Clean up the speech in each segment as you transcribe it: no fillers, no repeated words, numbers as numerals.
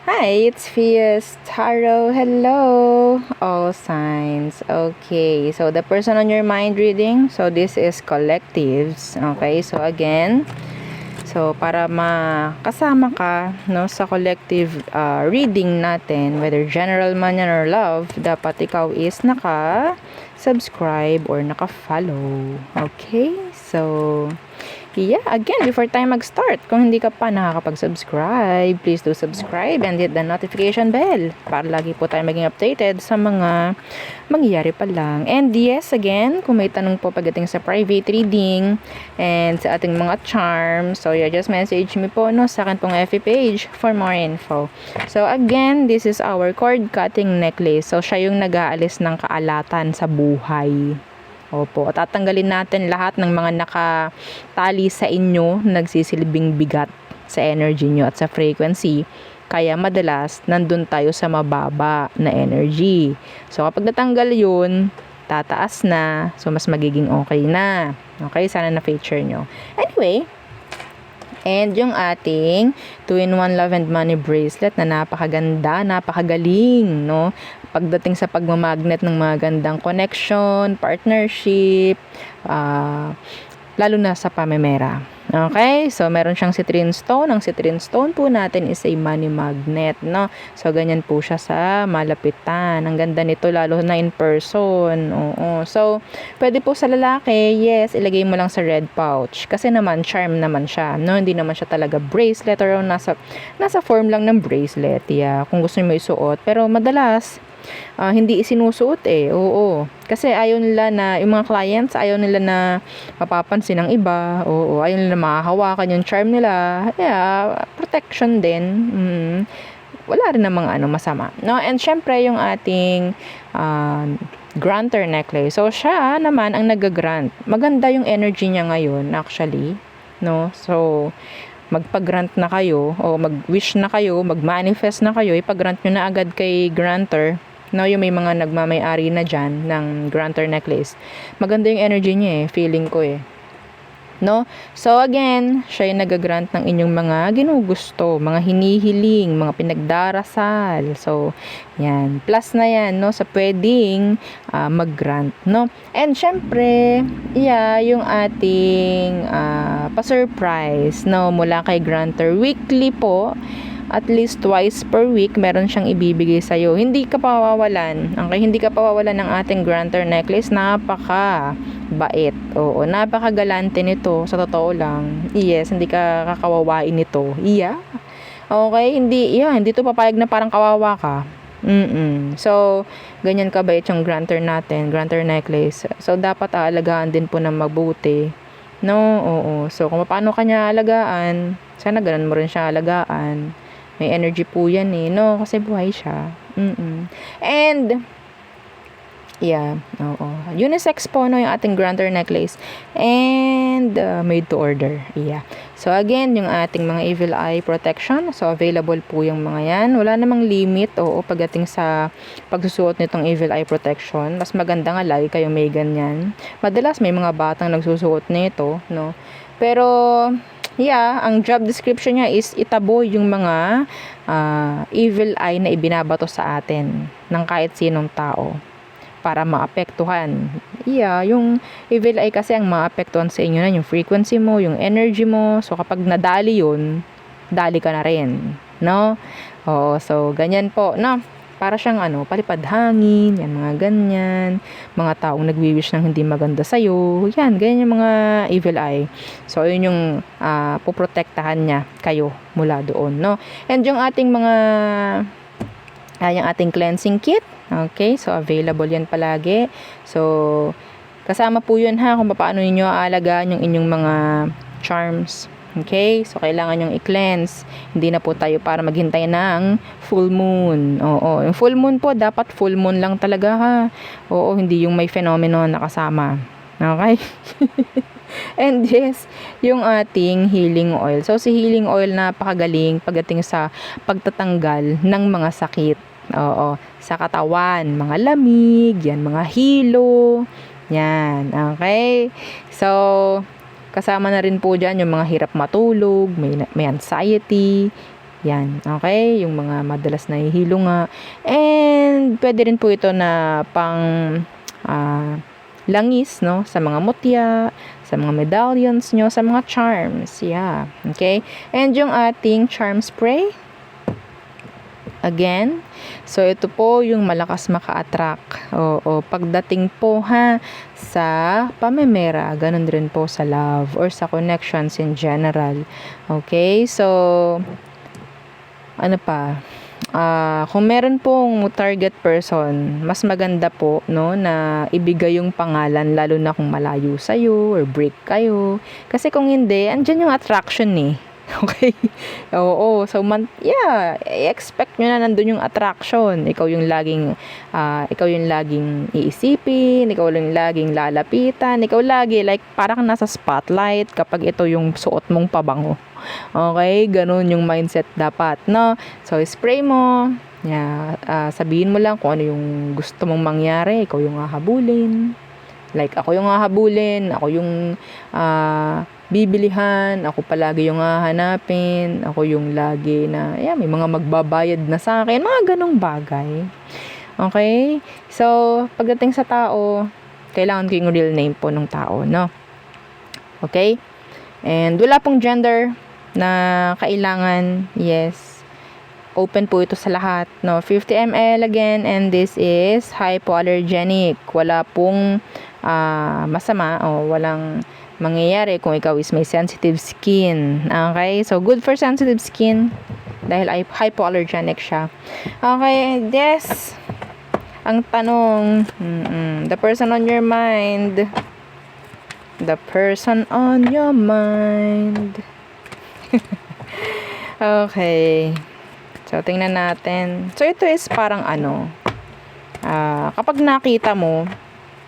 Hi, it's Fias Tarot. Hello, all signs. Okay, so the person on your mind reading. So this is collectives. Okay, so again, so para makasama ka no sa collective reading natin, whether general man yan or love, dapat ikaw is naka-subscribe or naka-follow. Okay, so yeah, again, before tayo mag-start, kung hindi ka pa nakakapag-subscribe, please do subscribe and hit the notification bell para lagi po tayo maging updated sa mga mangyayari pa lang. And yes, again, kung may tanong po pagdating sa private reading and sa ating mga charms, so yeah, just message me po no, sa akin pong FB page for more info. So again, this is our cord cutting necklace. So siya yung nag-aalis ng kaalatan sa buhay. Opo, tatanggalin natin lahat ng mga nakatali sa inyo, nagsisilbing bigat sa energy nyo at sa frequency. Kaya madalas, nandun tayo sa mababa na energy. So kapag natanggal yun, tataas na. So mas magiging okay na. Okay, sana na-feature nyo. Anyway, and yung ating 2-in-1 Love and Money bracelet na napakaganda, napakagaling, no? Pagdating sa pagmamagnet ng mga gandang connection, partnership, lalo na sa pamemera. Okay? So, meron siyang citrine stone. Ang citrine stone po natin is a money magnet, no? So, ganyan po siya sa malapitan. Ang ganda nito, lalo na in person. Oo. So, pwede po sa lalaki, yes, ilagay mo lang sa red pouch. Kasi naman, charm naman siya, no? Hindi naman siya talaga bracelet or nasa form lang ng bracelet. Yeah, kung gusto mo isuot. Pero madalas, hindi isinusuot oo. Kasi ayaw nila na, yung mga clients, ayaw nila na mapapansin ng iba, oo. Ayaw nila mahahawakan yung charm nila. Yeah, protection din. Wala rin namang masama. No? And syempre, yung ating granter necklace. So, siya naman ang nag-grant. Maganda yung energy niya ngayon, actually. No? So, magpag-grant na kayo, o mag-wish na kayo, mag-manifest na kayo, ipag-grant nyo na agad kay granter. No, yung may mga nagmamay-ari na dyan ng granter necklace. Maganda yung energy niya feeling ko No? So again, siya yung nag-grant ng inyong mga ginugusto, mga hinihiling, mga pinagdarasal. So, yan. Plus na yan, no? Sa pwedeng mag-grant, no? And syempre, yeah, yung ating pa-surprise, no? Mula kay granter. Weekly po, at least twice per week, meron siyang ibibigay sa'yo. Hindi ka pawawalan. Okay? Hindi ka pawawalan ng ating granter necklace. Napaka bait. Oo, napakagalante nito. Sa totoo lang. Yes, hindi ka kakawawain nito. Yeah. Okay? Hindi to papayag na parang kawawa ka. So, ganyan kabait yung granter natin. Granter necklace. So, dapat aalagaan din po ng mabuti. No? Oo. So, kung paano kanya alagaan, sana ganun mo rin siya alagaan. May energy po yan no? Kasi buhay siya. And, yeah, oo. Unisex po, no, yung ating granter necklace. And, made to order. Yeah. So, again, yung ating mga evil eye protection. So, available po yung mga yan. Wala namang limit, pagdating sa pagsusuot nitong evil eye protection. Mas maganda nga lagi kayo may ganyan. Madalas, may mga batang nagsusuot nito, no? Pero, yeah, ang job description niya is itaboy yung mga evil eye na ibinabato sa atin ng kahit sinong tao para maapektuhan. Yeah, yung evil eye kasi ang maapektuhan sa inyo na yung frequency mo, yung energy mo. So kapag nadali yun, dali ka na rin, no? Oo, so ganyan po, no? Para siyang palipad hangin, yan, mga ganyan. Mga taong nagwi-wish ng hindi maganda sa'yo. Yan, ganyan yung mga evil eye. So, yun yung puprotektahan niya kayo mula doon, no? And yung ating mga, yung ating cleansing kit, okay? So, available yan palagi. So, kasama po yun kung paano ninyo aalagaan yung inyong mga charms. Okay? So, kailangan yung i-cleanse. Hindi na po tayo para maghintay ng full moon. Oo. Yung full moon po, dapat full moon lang talaga Oo, hindi yung may phenomenon na kasama. Okay? And yes, yung ating healing oil. So, si healing oil napakagaling pagdating sa pagtatanggal ng mga sakit. Oo. Sa katawan, mga lamig, yan, mga hilo. Yan. Okay? So, kasama na rin po dyan yung mga hirap matulog, may anxiety, Yan, okay? Yung mga madalas nahihilo nga. And pwede rin po ito na pang langis, no? Sa mga mutya, sa mga medallions nyo, sa mga charms. Yeah, okay? And yung ating charm spray, again, so ito po yung malakas maka-attract. O pagdating po ha sa pamemera, ganun rin po sa love or sa connections in general. Okay, so ano pa? Kung meron pong target person, mas maganda po no na ibigay yung pangalan lalo na kung malayo sa iyo or break kayo. Kasi kung hindi, andyan yung attraction eh. Okay? Oo. So, i-expect nyo na nandun yung attraction. Ikaw yung laging iisipin, ikaw yung laging lalapitan, ikaw lagi, like, parang nasa spotlight kapag ito yung suot mong pabango. Okay? Ganun yung mindset dapat, no? So, spray mo. Sabihin mo lang kung ano yung gusto mong mangyari. Ikaw yung hahabulin. Like, ako yung hahabulin. Ako yung bibilihan, ako palagi yung hahanapin, ako yung lagi na, may mga magbabayad na sa akin, mga ganong bagay. Okay? So, pagdating sa tao, kailangan ko yung real name po ng tao, no? Okay? And wala pong gender na kailangan, yes. Open po ito sa lahat, no? 50 ml again, and this is hypoallergenic. Wala pong masama o walang mangyayari kung ikaw is may sensitive skin. Okay? So, good for sensitive skin dahil ay hypoallergenic siya. Okay, yes. Ang tanong, the person on your mind. The person on your mind. Okay. So, tingnan natin. So, ito is parang kapag nakita mo,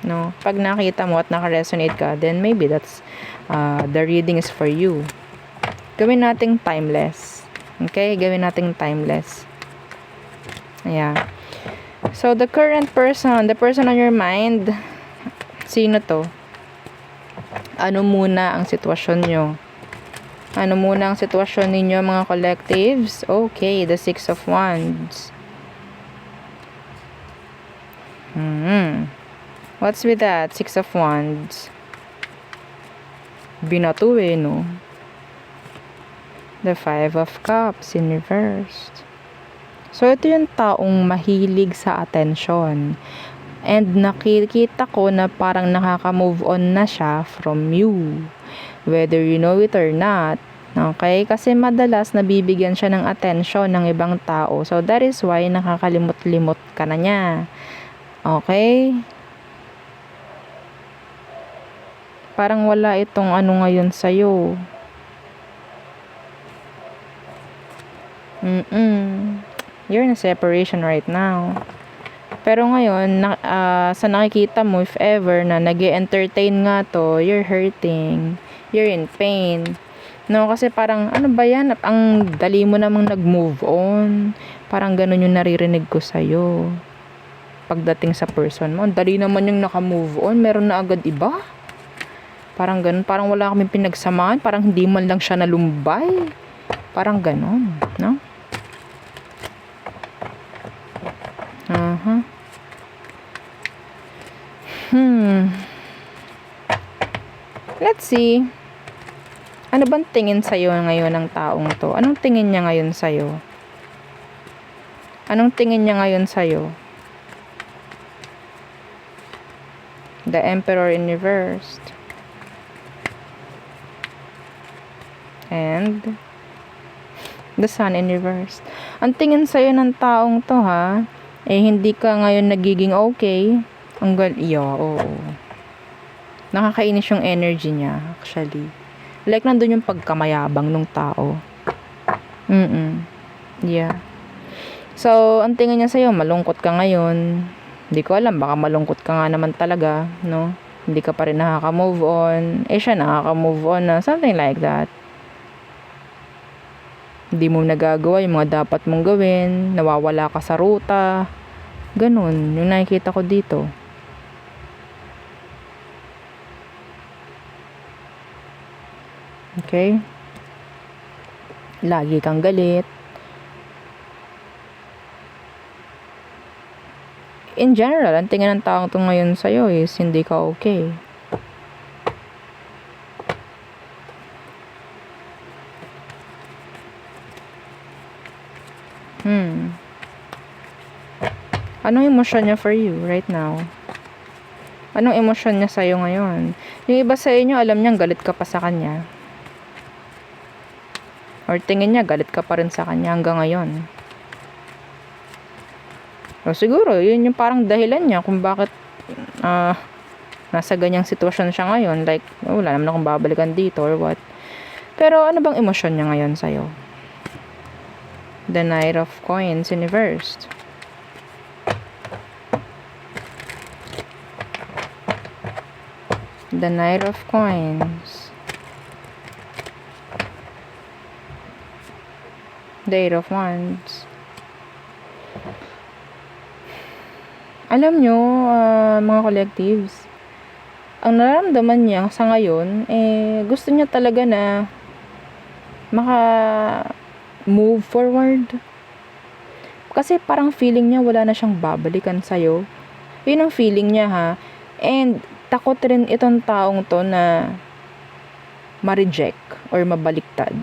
no, pag nakita mo at naka-resonate ka, then maybe that's the reading is for you. Gawin nating timeless. Okay? Gawin nating timeless. Yeah. So, the current person, the person on your mind, sino to? Ano muna ang sitwasyon nyo? Ano muna ang sitwasyon ninyo, mga collectives? Okay, the Six of Wands. What's with that? Six of Wands. Binato no? The Five of Cups in reversed. So, ito yung taong mahilig sa attention. And nakikita ko na parang nakaka-move on na siya from you. Whether you know it or not. Okay? Kasi madalas nabibigyan siya ng attention ng ibang tao. So, that is why nakakalimot-limot ka na niya. Okay? Parang wala itong ngayon sa'yo. You're in a separation right now. Pero ngayon, sa nakikita mo, if ever na nag-entertain nga to, you're hurting. You're in pain. No, kasi parang, ano ba yan? Ang dali mo namang nag-move on. Parang ganun yung naririnig ko sa'yo. Pagdating sa person mo, ang dali naman yung naka-move on. Meron na agad iba. Parang ganun. Parang wala kaming pinagsamahan. Parang hindi man lang siya nalumbay. Parang ganun. No? Let's see. Ano bang tingin sa'yo ngayon ng taong to? Anong tingin niya ngayon sa'yo? Anong tingin niya ngayon sa'yo? The Emperor in reversed. And the Sun in reversed. Ang tingin sa'yo ng taong to hindi ka ngayon nagiging okay. Oo. Nakakainis yung energy niya, actually. Like, nandun yung pagkamayabang ng tao. Yeah. So, ang tingin niya sa'yo, malungkot ka ngayon. Hindi ko alam, baka malungkot ka nga naman talaga, no? Hindi ka pa rin nakaka-move on. Siya nakaka-move on na, something like that. Hindi mo nagagawa yung mga dapat mong gawin. Nawawala ka sa ruta. Ganun, yung nakikita ko dito. Okay? Lagi kang galit. in general, ang tingin ng taong to ngayon sa'yo is hindi ka okay. Anong emosyon niya for you right now? Anong emosyon niya sa'yo ngayon? Yung iba sa inyo, alam niyang galit ka pa sa kanya. Or tingin niya, galit ka pa rin sa kanya hanggang ngayon. O siguro, yun yung parang dahilan niya kung bakit nasa ganyang sitwasyon siya ngayon. Like, wala naman akong babalikan dito or what. Pero ano bang emosyon niya ngayon sa'yo? The Knight of Coins in reversed. The Knight of Coins. The Eight of Wands. Alam nyo, mga collectives, ang nararamdaman niya sa ngayon, gusto niya talaga na move forward. Kasi parang feeling niya wala na siyang babalikan sa'yo. Yun ang feeling niya, ha. And takot rin itong taong to na ma-reject or mabaliktad.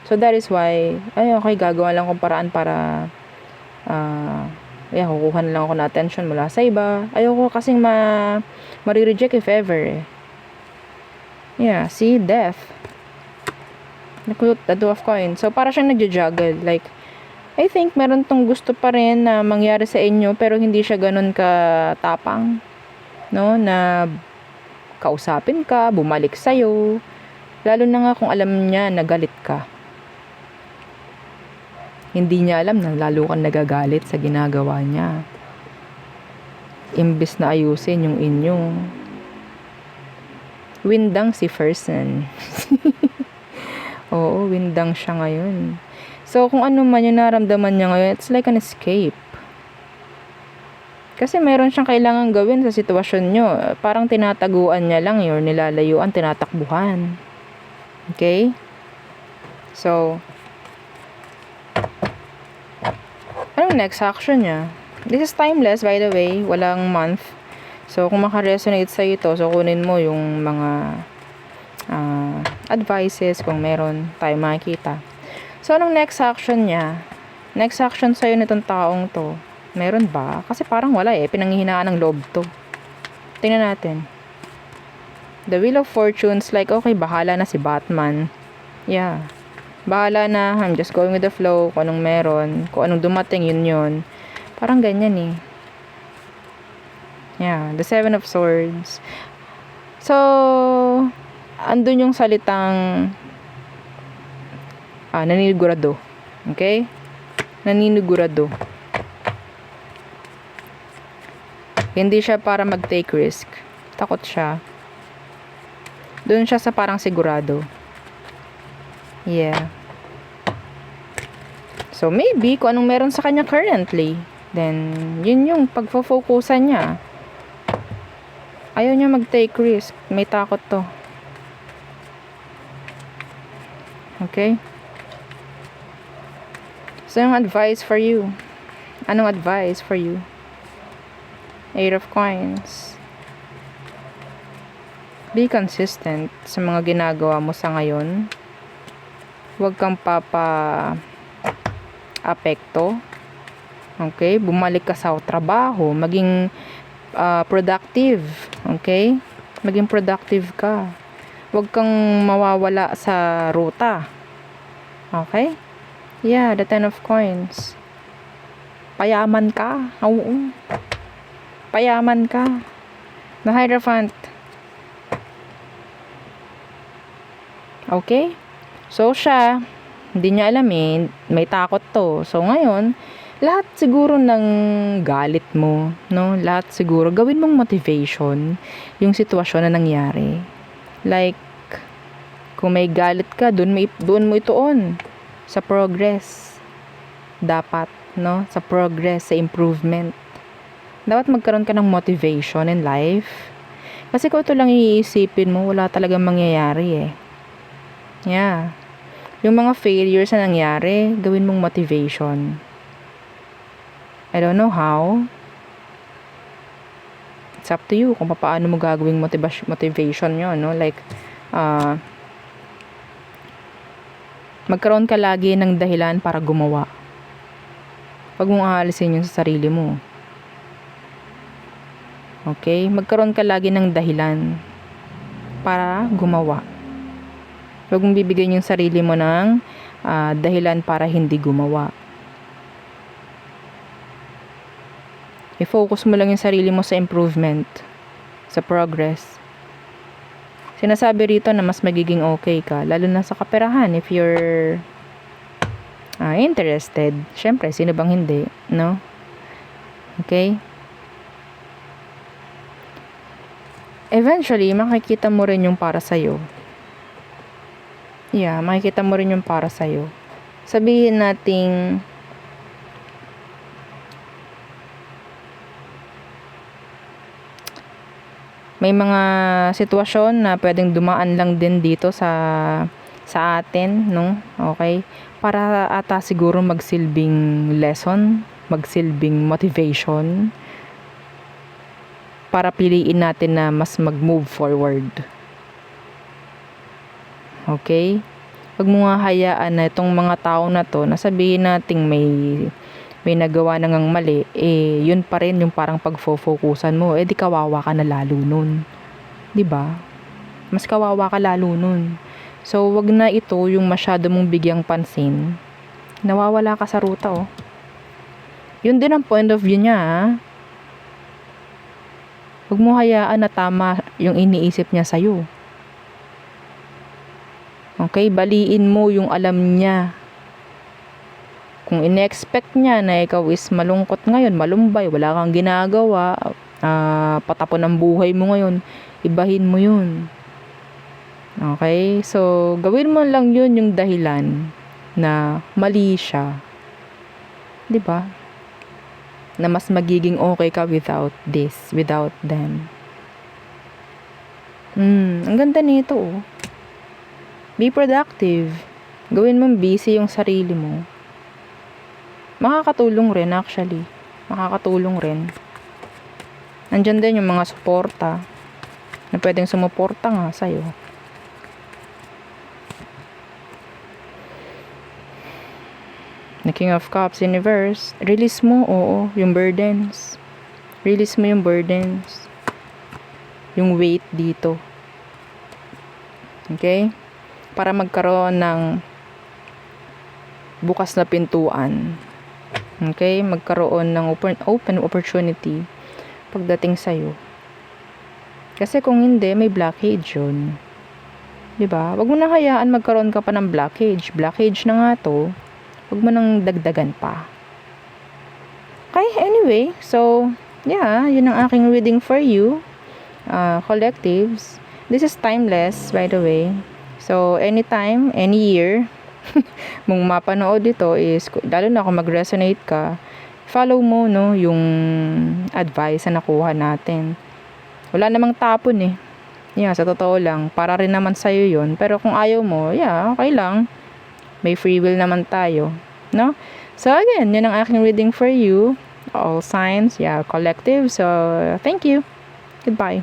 So that is why, okay, gagawa lang akong paraan para kukuha na lang ako na attention mula sa iba. Ayoko kasing ma-reject if ever. Yeah, see, death. The Two of Coins. So para siyang nagja-juggle. Like, I think meron tong gusto pa rin na mangyari sa inyo pero hindi siya ganun katapang. No, na kausapin ka, bumalik sa'yo. Lalo na nga kung alam niya na galit ka. Hindi niya alam na lalo kang nagagalit sa ginagawa niya. Imbis na ayusin yung inyong windang si Fersen. Oo, windang siya ngayon. So, kung ano man yung naramdaman niya ngayon, it's like an escape. Kasi meron siyang kailangan gawin sa sitwasyon nyo. Parang tinataguan niya lang or nilalayuan, tinatakbuhan. Okay? So, anong next action niya? This is timeless, by the way. Walang month. So, kung makaresonate sa ito, so kunin mo yung mga advices kung meron tayo makikita. So, anong next action niya? Next action sa'yo nitong taong to. Meron ba? Kasi parang wala pinanghihinaan ng loob to. Tingnan natin. The Wheel of Fortune's like, okay, bahala na si Batman. Yeah. Bahala na, I'm just going with the flow. Kung anong meron, kung anong dumating, yun. Parang ganyan Yeah, the Seven of Swords. So, andun yung salitang naninigurado. Okay? Naninigurado. Hindi siya para mag-take risk. Takot siya. Doon siya sa parang sigurado. Yeah. So, maybe, kung anong meron sa kanya currently, then, yun yung pagfo-focusan niya. Ayaw niya mag-take risk. May takot to. Okay? So, yung advice for you. Anong advice for you? Eight of Coins. Be consistent sa mga ginagawa mo sa ngayon. Huwag kang apekto. Okay? Bumalik ka sa trabaho. Maging productive. Okay? Maging productive ka. Huwag kang mawawala sa ruta. Okay? Yeah, the Ten of Coins. Payaman ka. Oo. Payaman ka. The Hierophant. Okay? So, siya, hindi niya alam may takot to. So, ngayon, lahat siguro ng galit mo, no? Lahat siguro, gawin mong motivation yung sitwasyon na nangyari. Like, kung may galit ka, doon mo ituon sa progress. Dapat, no? Sa progress, sa improvement. Dapat magkaroon ka ng motivation in life. Kasi kung ito lang iisipin mo, wala talagang mangyayari Yeah. Yung mga failures na nangyari, gawin mong motivation. I don't know how, it's up to you kung paano mo gagawing motivation yun, no? Like, magkaroon ka lagi ng dahilan para gumawa. Huwag mong aalisin yun sa sarili mo. Okay? Magkaroon ka lagi ng dahilan para gumawa. Huwag mong bibigyan yung sarili mo ng dahilan para hindi gumawa. I-focus mo lang yung sarili mo sa improvement, sa progress. Sinasabi rito na mas magiging okay ka, lalo na sa kaperahan if you're interested. Syempre, sino bang hindi, no? Okay? Eventually, makikita mo rin yung para sa'yo. Yeah, makikita mo rin yung para sa'yo. Sabihin nating may mga sitwasyon na pwedeng dumaan lang din dito sa atin, no? Okay? Para ata siguro magsilbing lesson, magsilbing motivation, para piliin natin na mas mag-move forward. Okay? Huwag mo nga hayaan na itong mga tao na to, na sabihin nating may nagawa na ngang mali, yun pa rin yung parang pagfo-focusan mo, di kawawa ka na lalo nun. 'Di ba? Mas kawawa ka lalo nun. So, wag na ito yung masyado mong bigyang pansin. Nawawala ka sa ruta, oh. Yun din ang point of view niya, Huwag mo hayaan na tama yung iniisip niya sa'yo. Okay? Baliin mo yung alam niya. Kung in-expect niya na ikaw is malungkot ngayon, malumbay, wala kang ginagawa, patapon ang buhay mo ngayon, ibahin mo yun. Okay? So, gawin mo lang yun yung dahilan na mali siya. 'Di ba? Na mas magiging okay ka without this, without them. Ang ganda nito, oh. Be productive. Gawin mong busy yung sarili mo. Makakatulong rin actually. Makakatulong rin. Nandyan din yung mga suporta na pwedeng sumuporta nga sa'yo. The King of Cups Universe. Release mo, yung burdens. Release mo yung burdens. Yung weight dito. Okay? Para magkaroon ng bukas na pintuan. Okay? Magkaroon ng open opportunity pagdating sa'yo. Kasi kung hindi, may blockage yun. 'Di ba? Wag mo na hayaan magkaroon ka pa ng blockage. Blockage na nga to. Wag mo nang dagdagan pa. Okay, anyway. So, yeah, yun ang aking reading for you. Collectives. This is timeless, by the way. So, anytime, any year, mong mapanood ito is, lalo na kung mag-resonate ka, follow mo, no, yung advice na nakuha natin. Wala namang tapon eh. Yeah, sa totoo lang, para rin naman sa'yo yun. Pero kung ayaw mo, yeah, okay lang. May free will naman tayo, no? So again, yun ang aking reading for you. All signs, yeah, collective. So, thank you. Goodbye.